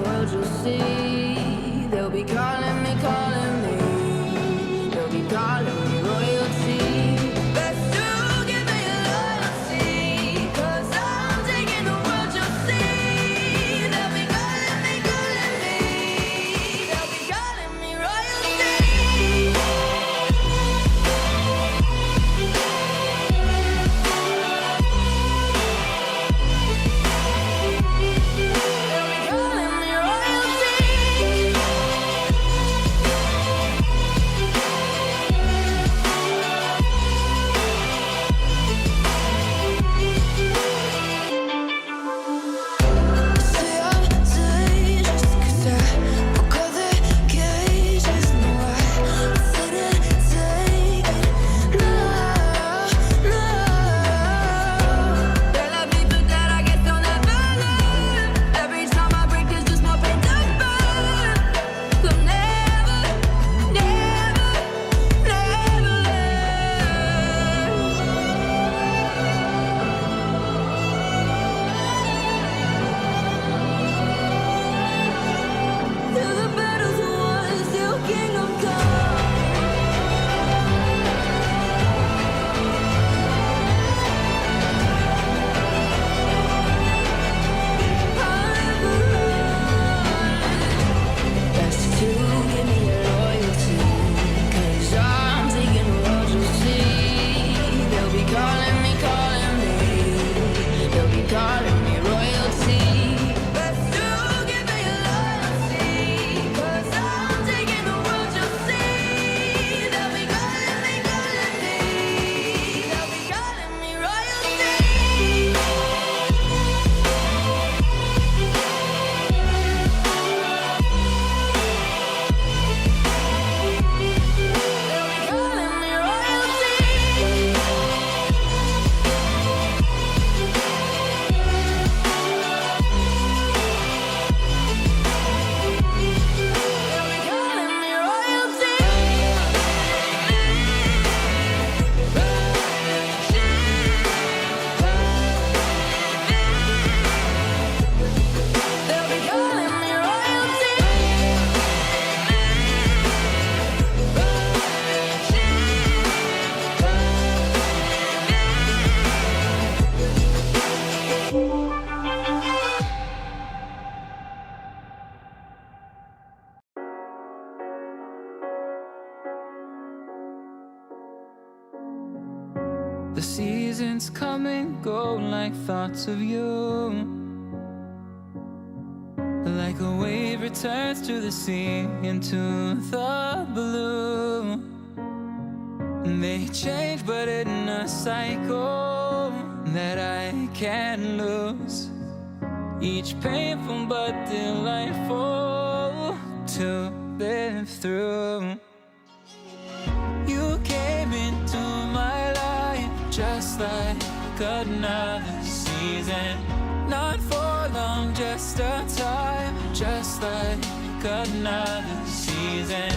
world, you'll see. They'll be calling me, calling me. They'll be calling me royalty. Best to give me loyalty, 'cause I'm taking the world, you'll see. They'll be calling me, calling me. They'll be calling me royalty. The seasons come and go like thoughts of you. Like a wave returns to the sea, into the blue. They change but in a cycle that I can't lose. Each painful but delightful to live through. You came into my life just like another season. Not for long, just a time, just like another season.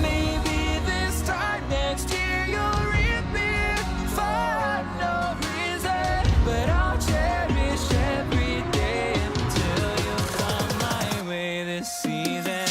Maybe this time next year you'll reappear for no reason, but I'll cherish every day until you come my way this season.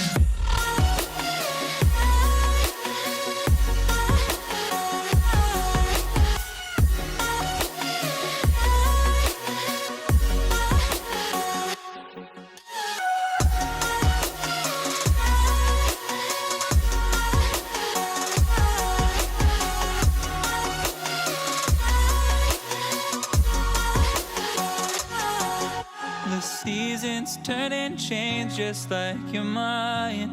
The seasons turn and change just like your mind.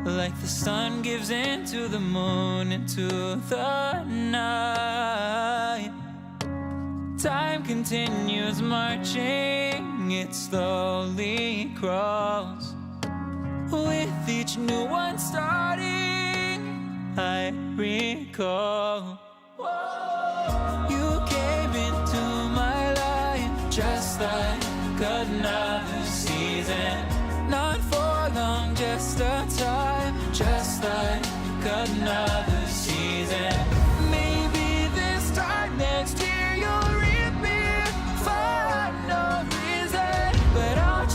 Like the sun gives into the moon, into the night. Time continues marching, it slowly crawls. With each new one starting, I recall. You came into my life just like another season. Not for long, just a time, just like another season. Maybe this time next year you'll reappear for no reason, but I'll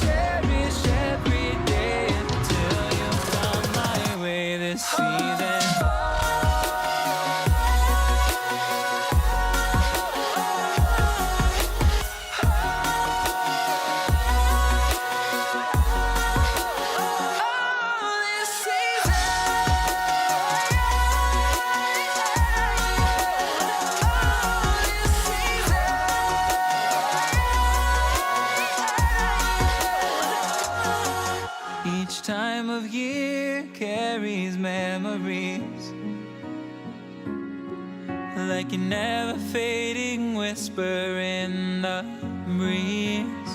time of year carries memories, like a never fading whisper in the breeze.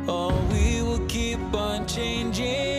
Oh, we will keep on changing